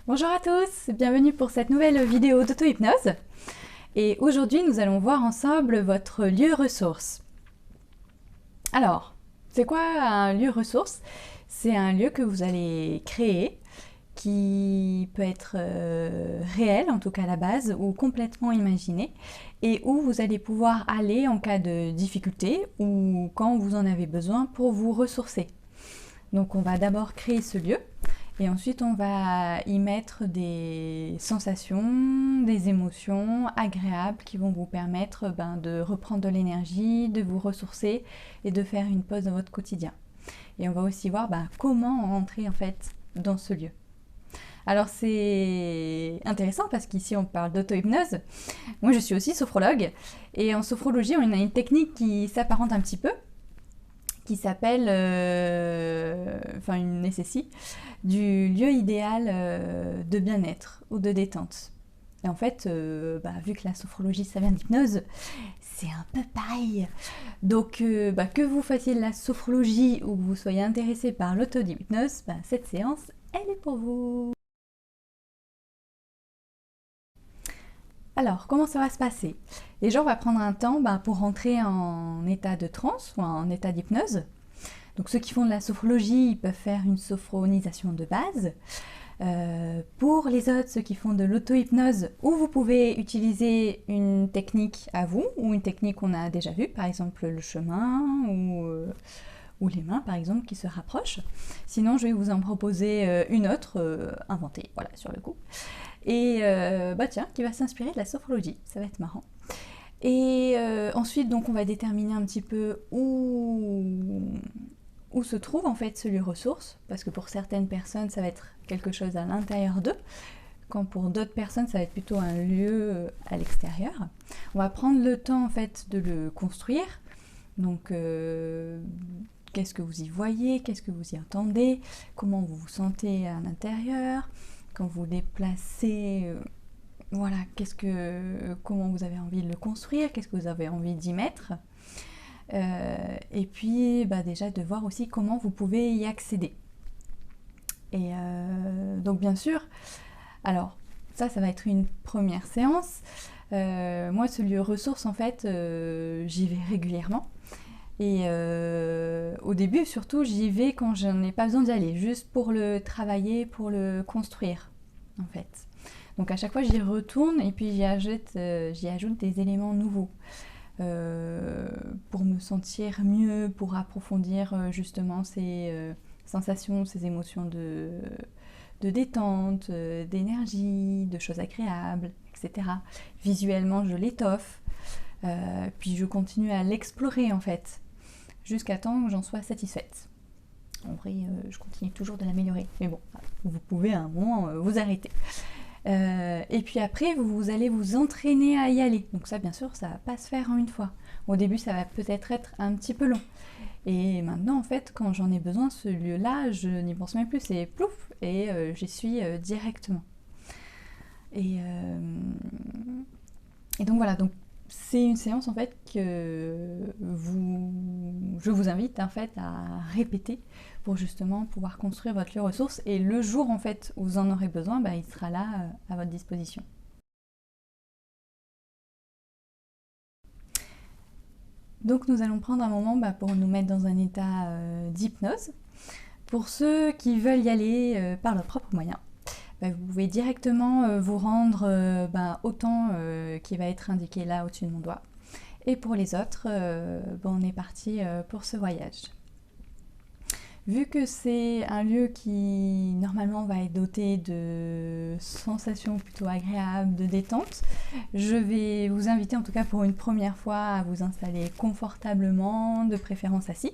Bonjour à tous, bienvenue pour cette nouvelle vidéo d'auto-hypnose. Et aujourd'hui, nous allons voir ensemble votre lieu ressource. Alors, c'est quoi un lieu ressource? C'est un lieu que vous allez créer qui peut être réel, en tout cas à la base, ou complètement imaginé, et où vous allez pouvoir aller en cas de difficulté ou quand vous en avez besoin pour vous ressourcer. Donc on va d'abord créer ce lieu. Et ensuite, on va y mettre des sensations, des émotions agréables qui vont vous permettre de reprendre de l'énergie, de vous ressourcer et de faire une pause dans votre quotidien. Et on va aussi voir comment rentrer en fait dans ce lieu. Alors c'est intéressant parce qu'ici on parle d'auto-hypnose. Moi je suis aussi sophrologue et en sophrologie on a une technique qui s'apparente un petit peu, qui s'appelle, une SSI, du lieu idéal de bien-être ou de détente. Et en fait, vu que la sophrologie ça vient d'hypnose, c'est un peu pareil. Donc que vous fassiez de la sophrologie ou que vous soyez intéressé par l'auto-hypnose, cette séance, elle est pour vous. Alors, comment ça va se passer? Déjà, on va prendre un temps pour rentrer en état de transe ou en état d'hypnose. Donc ceux qui font de la sophrologie, ils peuvent faire une sophronisation de base. Pour les autres, ceux qui font de l'auto-hypnose, où vous pouvez utiliser une technique à vous, ou une technique qu'on a déjà vue, par exemple le chemin, ou les mains par exemple, qui se rapprochent. Sinon, je vais vous en proposer une autre, inventée, voilà, sur le coup. Et tiens, qui va s'inspirer de la sophrologie, ça va être marrant. Et ensuite, donc, on va déterminer un petit peu où se trouve en fait ce lieu ressource, parce que pour certaines personnes, ça va être quelque chose à l'intérieur d'eux, quand pour d'autres personnes, ça va être plutôt un lieu à l'extérieur. On va prendre le temps en fait de le construire. Donc, qu'est-ce que vous y voyez, qu'est-ce que vous y entendez, comment vous vous sentez à l'intérieur, quand vous déplacez, voilà, comment vous avez envie de le construire, qu'est-ce que vous avez envie d'y mettre. Et puis déjà de voir aussi comment vous pouvez y accéder. Et donc bien sûr, alors ça va être une première séance. Moi ce lieu ressource en fait, j'y vais régulièrement. Et au début surtout j'y vais quand je n'ai pas besoin d'y aller, juste pour le travailler, pour le construire en fait. Donc à chaque fois j'y retourne et puis j'y ajoute des éléments nouveaux. Pour me sentir mieux, pour approfondir justement ces sensations, ces émotions de détente, d'énergie, de choses agréables, etc. Visuellement, je l'étoffe, puis je continue à l'explorer en fait, jusqu'à temps que j'en sois satisfaite. En vrai, je continue toujours de l'améliorer, mais bon, vous pouvez à un moment vous arrêter. Et puis après, vous allez vous entraîner à y aller. Donc ça, bien sûr, ça va pas se faire en une fois. Au début, ça va peut-être être un petit peu long. Et maintenant, en fait, quand j'en ai besoin, ce lieu-là, je n'y pense même plus. C'est plouf et j'y suis directement. Et, et donc voilà. Donc c'est une séance en fait je vous invite en fait à répéter pour justement pouvoir construire votre lieu ressource, et le jour en fait où vous en aurez besoin, il sera là à votre disposition. Donc nous allons prendre un moment pour nous mettre dans un état d'hypnose. Pour ceux qui veulent y aller par leurs propres moyens, vous pouvez directement vous rendre au temps qui va être indiqué là au-dessus de mon doigt. Et pour les autres, on est parti pour ce voyage. Vu que c'est un lieu qui normalement va être doté de sensations plutôt agréables, de détente, je vais vous inviter en tout cas pour une première fois à vous installer confortablement, de préférence assis.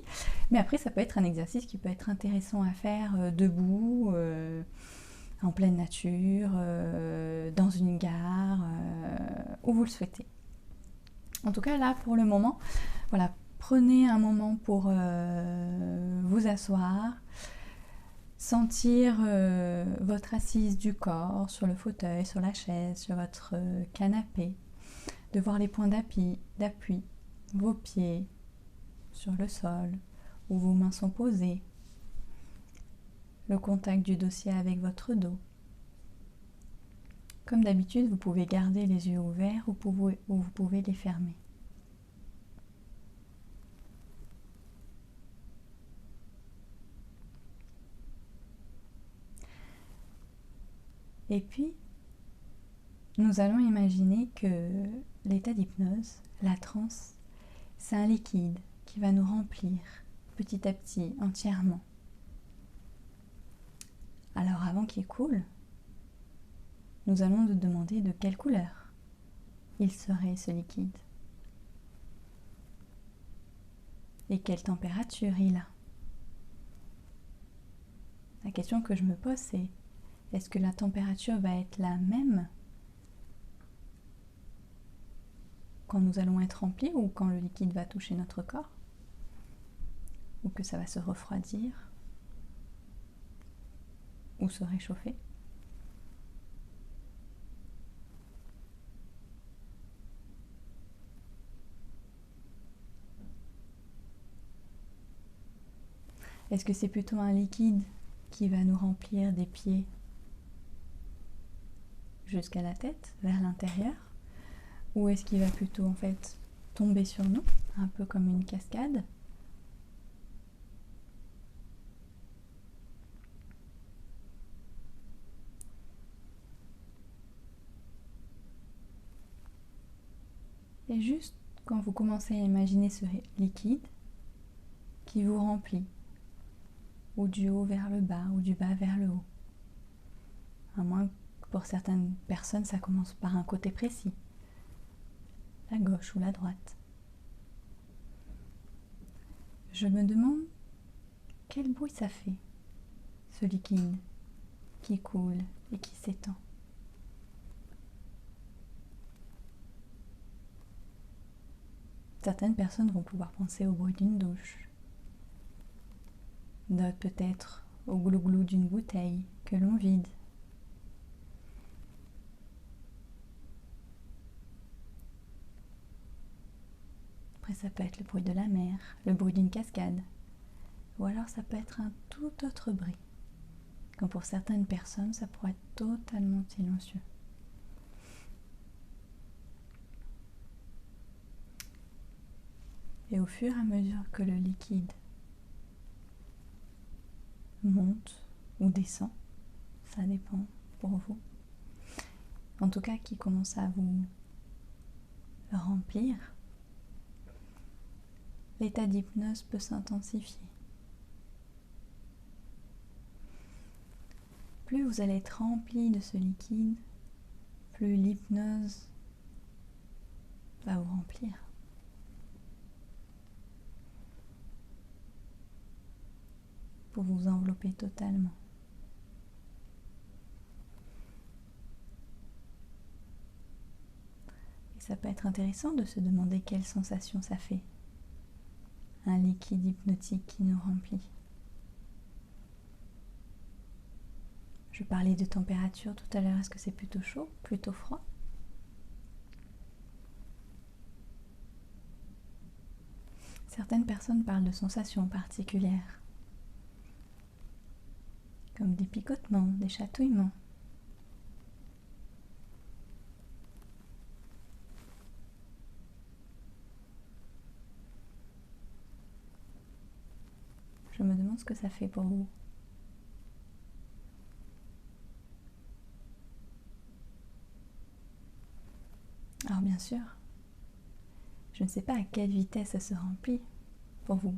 Mais après ça peut être un exercice qui peut être intéressant à faire debout, en pleine nature, dans une gare, où vous le souhaitez. En tout cas là pour le moment, voilà. Prenez un moment pour vous asseoir, sentir votre assise du corps sur le fauteuil, sur la chaise, sur votre canapé, de voir les points d'appui, vos pieds sur le sol, où vos mains sont posées, le contact du dossier avec votre dos. Comme d'habitude, vous pouvez garder les yeux ouverts ou vous pouvez les fermer. Et puis, nous allons imaginer que l'état d'hypnose, la transe, c'est un liquide qui va nous remplir petit à petit, entièrement. Alors avant qu'il coule, nous allons nous demander de quelle couleur il serait ce liquide et quelle température il a. La question que je me pose, c'est est-ce que la température va être la même quand nous allons être remplis ou quand le liquide va toucher notre corps, ou que ça va se refroidir ou se réchauffer? Est-ce que c'est plutôt un liquide qui va nous remplir des pieds jusqu'à la tête, vers l'intérieur, ou est-ce qu'il va plutôt en fait tomber sur nous, un peu comme une cascade? Et juste quand vous commencez à imaginer ce liquide qui vous remplit, ou du haut vers le bas, ou du bas vers le haut, à moins que pour certaines personnes ça commence par un côté précis, la gauche ou la droite. Je me demande quel bruit ça fait, ce liquide qui coule et qui s'étend. Certaines personnes vont pouvoir penser au bruit d'une douche, d'autres peut-être au glou-glou d'une bouteille que l'on vide. Après ça peut être le bruit de la mer, le bruit d'une cascade, ou alors ça peut être un tout autre bruit, quand pour certaines personnes ça pourrait être totalement silencieux. Et au fur et à mesure que le liquide monte ou descend, ça dépend pour vous, en tout cas qui commence à vous remplir, l'état d'hypnose peut s'intensifier. Plus vous allez être rempli de ce liquide, plus l'hypnose va vous remplir. Pour vous envelopper totalement. Et ça peut être intéressant de se demander quelle sensation ça fait, un liquide hypnotique qui nous remplit. Je parlais de température tout à l'heure, est-ce que c'est plutôt chaud, plutôt froid? Certaines personnes parlent de sensations particulières, comme des picotements, des chatouillements. Je me demande ce que ça fait pour vous. Alors bien sûr, je ne sais pas à quelle vitesse ça se remplit pour vous.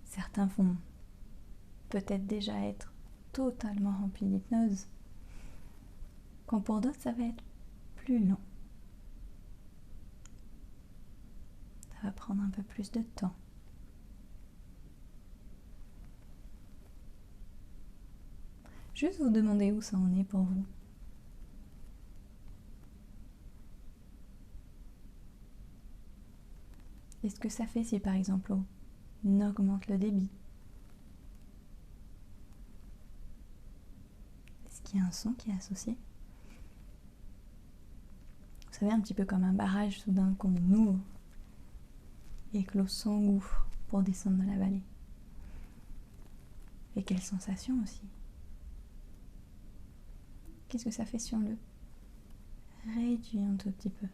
Certains vont peut-être déjà être totalement remplis d'hypnose, quand pour d'autres ça va être plus lent. Ça va prendre un peu plus de temps. Juste vous demander où ça en est pour vous. Est-ce que ça fait si par exemple on augmente le débit? Est-ce qu'il y a un son qui est associé? Vous savez, un petit peu comme un barrage soudain qu'on ouvre et que l'eau s'engouffre pour descendre dans la vallée. Et quelle sensation aussi. Qu'est-ce que ça fait sur le réduit un tout petit peu.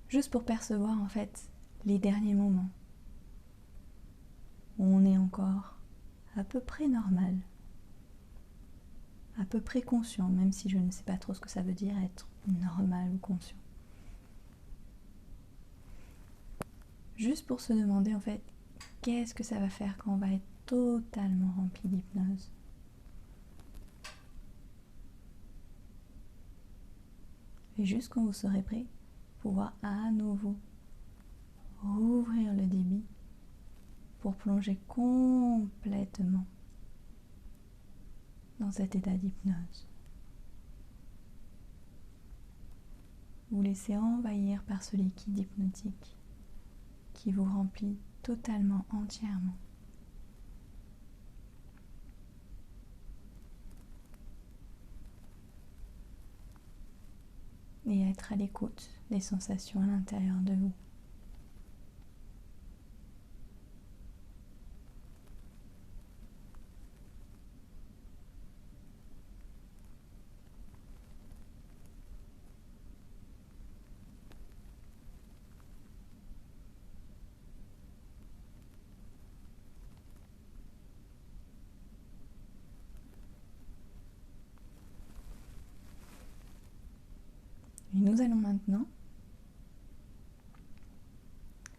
Juste pour percevoir en fait les derniers moments où on est encore à peu près normal, à peu près conscient, même si je ne sais pas trop ce que ça veut dire être normal ou conscient. Juste pour se demander en fait, qu'est-ce que ça va faire quand on va être totalement rempli d'hypnose? Et juste quand vous serez prêt, pouvoir à nouveau rouvrir le débit pour plonger complètement dans cet état d'hypnose. Vous laissez envahir par ce liquide hypnotique qui vous remplit totalement, entièrement. Et être à l'écoute des sensations à l'intérieur de vous. Et nous allons maintenant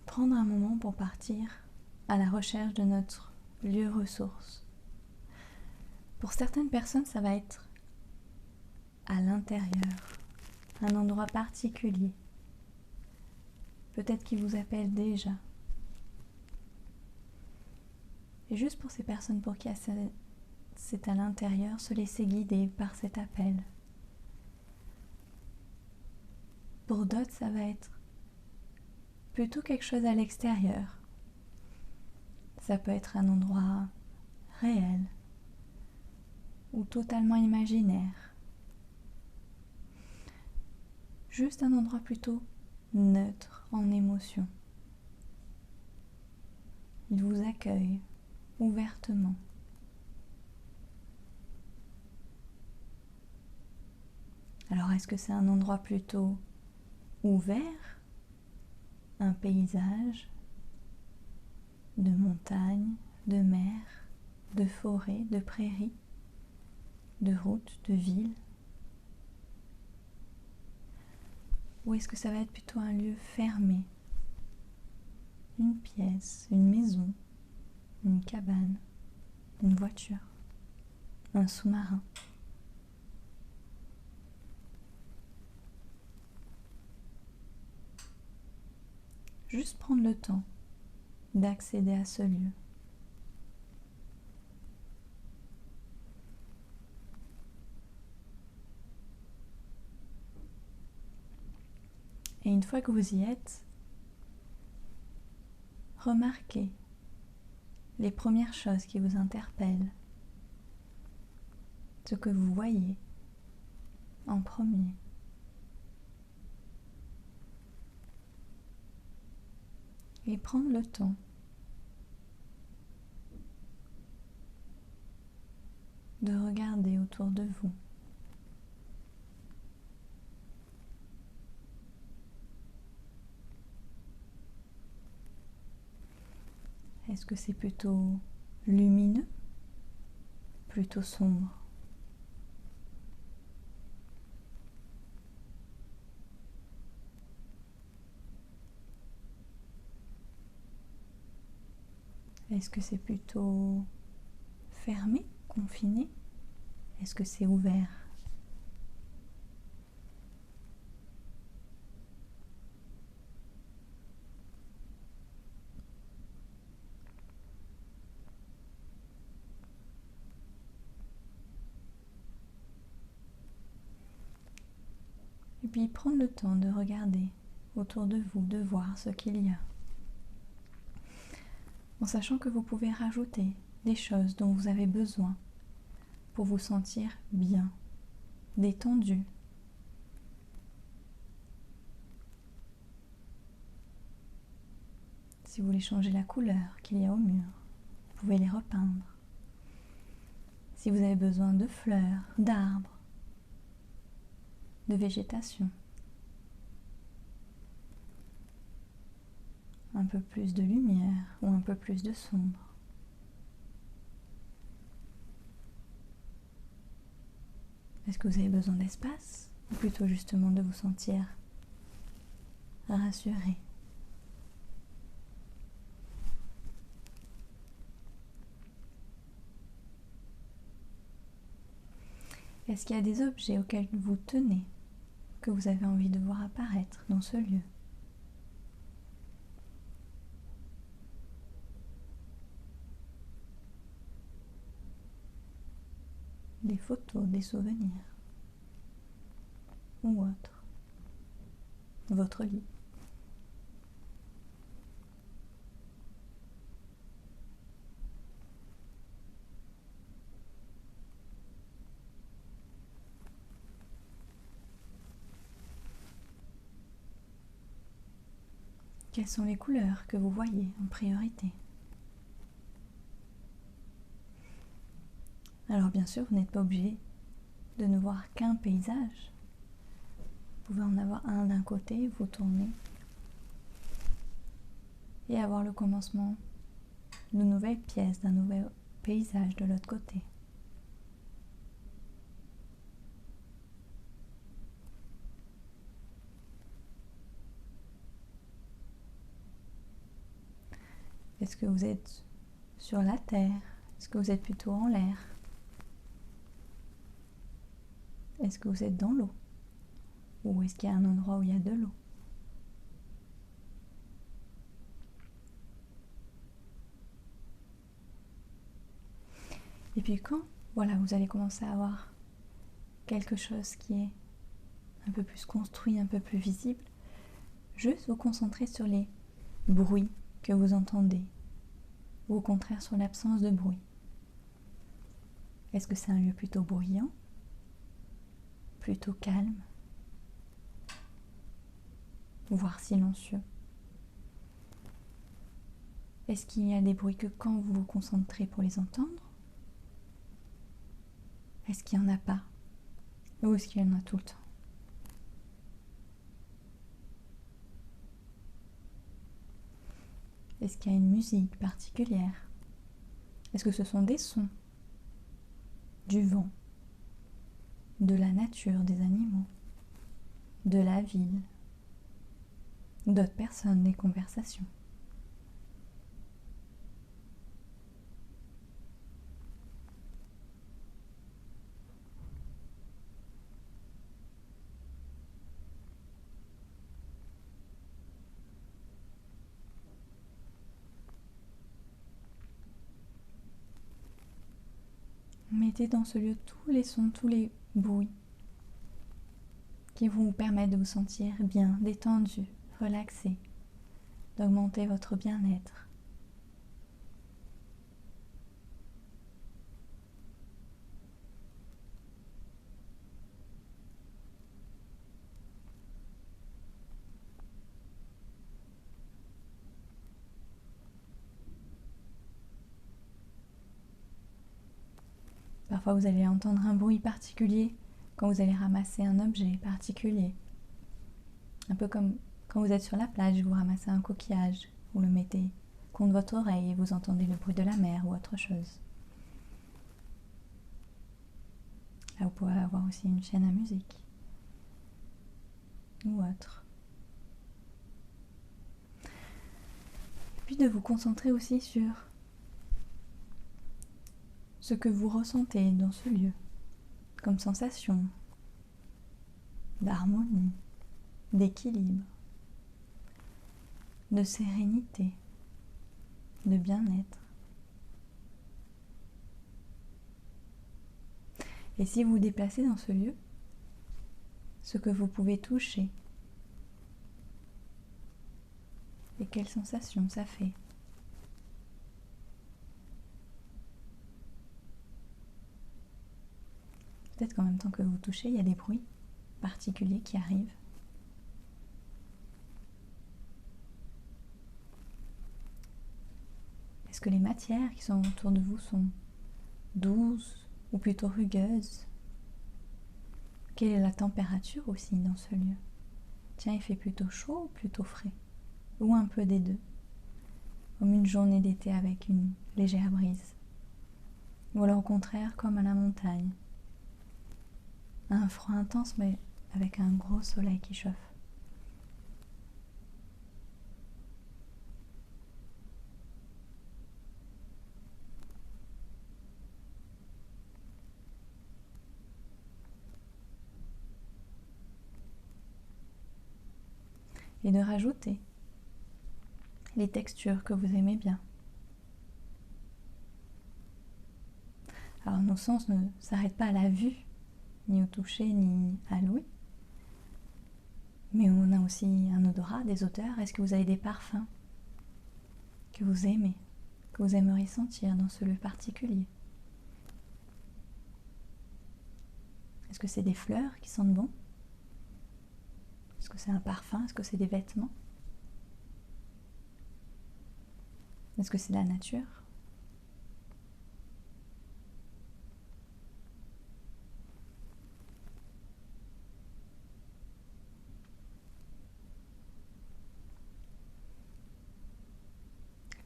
prendre un moment pour partir à la recherche de notre lieu ressource. Pour certaines personnes, ça va être à l'intérieur, un endroit particulier, peut-être qui vous appelle déjà. Et juste pour ces personnes pour qui c'est à l'intérieur, se laisser guider par cet appel. Pour d'autres, ça va être plutôt quelque chose à l'extérieur. Ça peut être un endroit réel ou totalement imaginaire. Juste un endroit plutôt neutre en émotion. Il vous accueille ouvertement. Alors est-ce que c'est un endroit plutôt ouvert, un paysage de montagne, de mer, de forêt, de prairie, de route, de ville? Ou est-ce que ça va être plutôt un lieu fermé, une pièce, une maison, une cabane, une voiture, un sous-marin? Juste prendre le temps d'accéder à ce lieu. Et une fois que vous y êtes, remarquez les premières choses qui vous interpellent, ce que vous voyez en premier. Et prendre le temps de regarder autour de vous. Est-ce que c'est plutôt lumineux, plutôt sombre? Est-ce que c'est plutôt fermé, confiné? Est-ce que c'est ouvert? Et puis prendre le temps de regarder autour de vous, de voir ce qu'il y a. En sachant que vous pouvez rajouter des choses dont vous avez besoin pour vous sentir bien, détendu. Si vous voulez changer la couleur qu'il y a au mur, vous pouvez les repeindre. Si vous avez besoin de fleurs, d'arbres, de végétation, un peu plus de lumière ou un peu plus de sombre. Est-ce que vous avez besoin d'espace ou plutôt justement de vous sentir rassuré? Est-ce qu'il y a des objets auxquels vous tenez, que vous avez envie de voir apparaître dans ce lieu? Des photos, des souvenirs ou autre. Votre lit. Quelles sont les couleurs que vous voyez en priorité? Alors bien sûr, vous n'êtes pas obligé de ne voir qu'un paysage. Vous pouvez en avoir un d'un côté, vous tournez et avoir le commencement d'une nouvelle pièce, d'un nouvel paysage de l'autre côté. Est-ce que vous êtes sur la terre? Est-ce que vous êtes plutôt en l'air? Est-ce que vous êtes dans l'eau? Ou est-ce qu'il y a un endroit où il y a de l'eau? Et puis quand, voilà, vous allez commencer à avoir quelque chose qui est un peu plus construit, un peu plus visible, juste vous concentrer sur les bruits que vous entendez, ou au contraire sur l'absence de bruit. Est-ce que c'est un lieu plutôt bruyant, plutôt calme, voire silencieux? Est-ce qu'il y a des bruits que quand vous vous concentrez pour les entendre? Est-ce qu'il n'y en a pas? Ou est-ce qu'il y en a tout le temps? Est-ce qu'il y a une musique particulière? Est-ce que ce sont des sons, du vent, de la nature, des animaux, de la ville, d'autres personnes, des conversations? Mettez dans ce lieu tous les sons, tous les bruits qui vont vous permettre de vous sentir bien, détendu, relaxé, d'augmenter votre bien-être. Parfois vous allez entendre un bruit particulier quand vous allez ramasser un objet particulier. Un peu comme quand vous êtes sur la plage, vous ramassez un coquillage, vous le mettez contre votre oreille et vous entendez le bruit de la mer ou autre chose. Là, vous pouvez avoir aussi une chaîne à musique ou autre. Et puis de vous concentrer aussi sur ce que vous ressentez dans ce lieu, comme sensation d'harmonie, d'équilibre, de sérénité, de bien-être. Et si vous vous déplacez dans ce lieu, ce que vous pouvez toucher et quelles sensations ça fait. Peut-être qu'en même temps que vous touchez, il y a des bruits particuliers qui arrivent. Est-ce que les matières qui sont autour de vous sont douces, ou plutôt rugueuse? Quelle est la température aussi dans ce lieu? Tiens, il fait plutôt chaud ou plutôt frais? Ou un peu des deux, comme une journée d'été avec une légère brise. Ou alors au contraire, comme à la montagne, un froid intense mais avec un gros soleil qui chauffe. Et de rajouter les textures que vous aimez bien. Alors nos sens ne s'arrêtent pas à la vue, ni au toucher, ni à l'ouïe. Mais on a aussi un odorat, des odeurs. Est-ce que vous avez des parfums que vous aimez, que vous aimeriez sentir dans ce lieu particulier? Est-ce que c'est des fleurs qui sentent bon? Est-ce que c'est un parfum? Est-ce que c'est des vêtements? Est-ce que c'est la nature?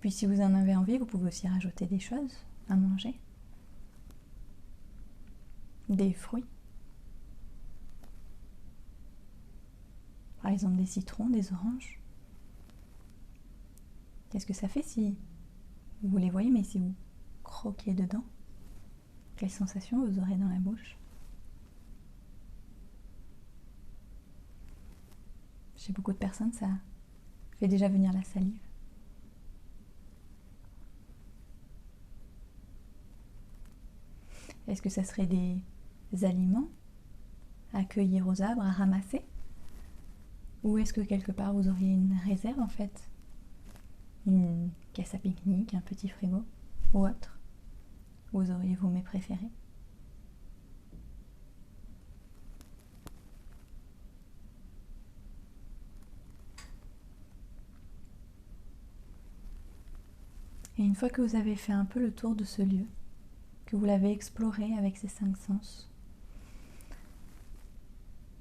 Puis si vous en avez envie, vous pouvez aussi rajouter des choses à manger. Des fruits. Par exemple des citrons, des oranges. Qu'est-ce que ça fait si vous les voyez, mais si vous croquez dedans? Quelle sensation vous aurez dans la bouche? Chez beaucoup de personnes, ça fait déjà venir la salive. Est-ce que ça serait des aliments à cueillir aux arbres, à ramasser? Ou est-ce que quelque part vous auriez une réserve en fait? Une caisse à pique-nique, un petit frigo ou autre? Vous auriez vos mets préférés? Et une fois que vous avez fait un peu le tour de ce lieu, que vous l'avez exploré avec ces 5 sens,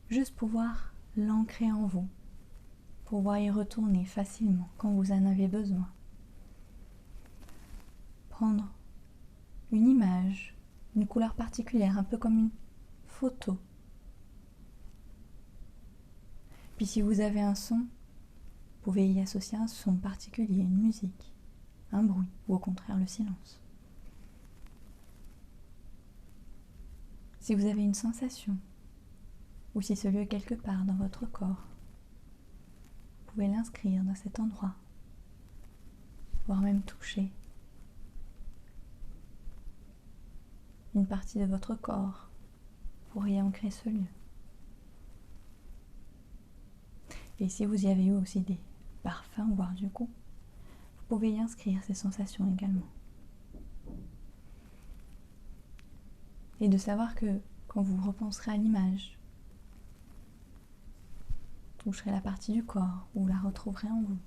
juste pouvoir l'ancrer en vous, pouvoir y retourner facilement quand vous en avez besoin. Prendre une image, une couleur particulière, un peu comme une photo. Puis si vous avez un son, vous pouvez y associer un son particulier, une musique, un bruit, ou au contraire le silence. Si vous avez une sensation, ou si ce lieu est quelque part dans votre corps, vous pouvez l'inscrire dans cet endroit, voire même toucher une partie de votre corps pour y ancrer ce lieu. Et si vous y avez eu aussi des parfums, voire du goût, vous pouvez y inscrire ces sensations également. Et de savoir que quand vous repenserez à l'image, vous toucherez la partie du corps, ou la retrouverez en vous,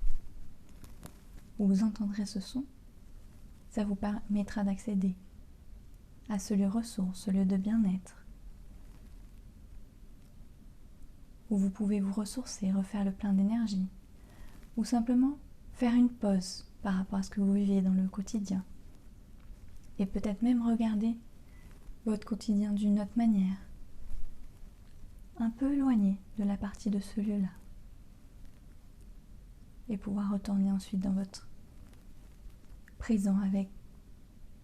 ou vous entendrez ce son, ça vous permettra d'accéder à ce lieu ressource, ce lieu de bien-être, où vous pouvez vous ressourcer, refaire le plein d'énergie, ou simplement faire une pause par rapport à ce que vous vivez dans le quotidien, et peut-être même regarder votre quotidien d'une autre manière, un peu éloigné de la partie de ce lieu-là, et pouvoir retourner ensuite dans votre présent avec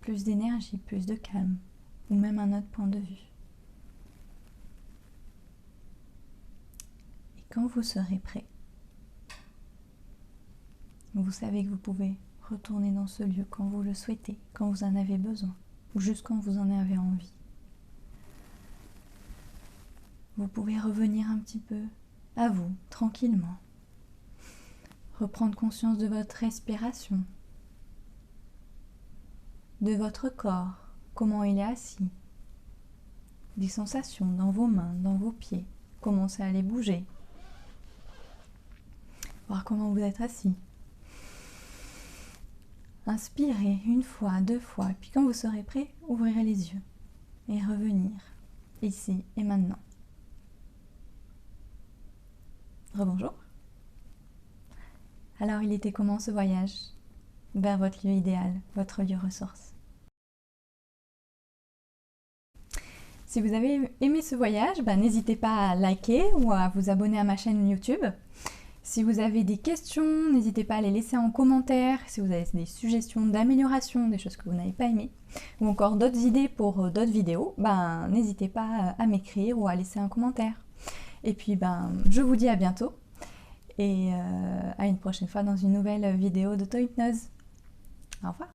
plus d'énergie, plus de calme, ou même un autre point de vue. Et quand vous serez prêt, vous savez que vous pouvez retourner dans ce lieu quand vous le souhaitez, quand vous en avez besoin, ou juste quand vous en avez envie. Vous pouvez revenir un petit peu à vous, tranquillement. Reprendre conscience de votre respiration, de votre corps, comment il est assis, des sensations dans vos mains, dans vos pieds, commencez à les bouger, voir comment vous êtes assis. Inspirez une fois, 2 fois, puis quand vous serez prêt, ouvrez les yeux. et revenir, ici et maintenant. Rebonjour. Alors il était comment ce voyage vers votre lieu idéal, votre lieu ressource? Si vous avez aimé ce voyage, n'hésitez pas à liker ou à vous abonner à ma chaîne YouTube. Si vous avez des questions, n'hésitez pas à les laisser en commentaire. Si vous avez des suggestions d'amélioration, des choses que vous n'avez pas aimées, ou encore d'autres idées pour d'autres vidéos, n'hésitez pas à m'écrire ou à laisser un commentaire. Et puis je vous dis à bientôt et à une prochaine fois dans une nouvelle vidéo d'auto-hypnose. Au revoir.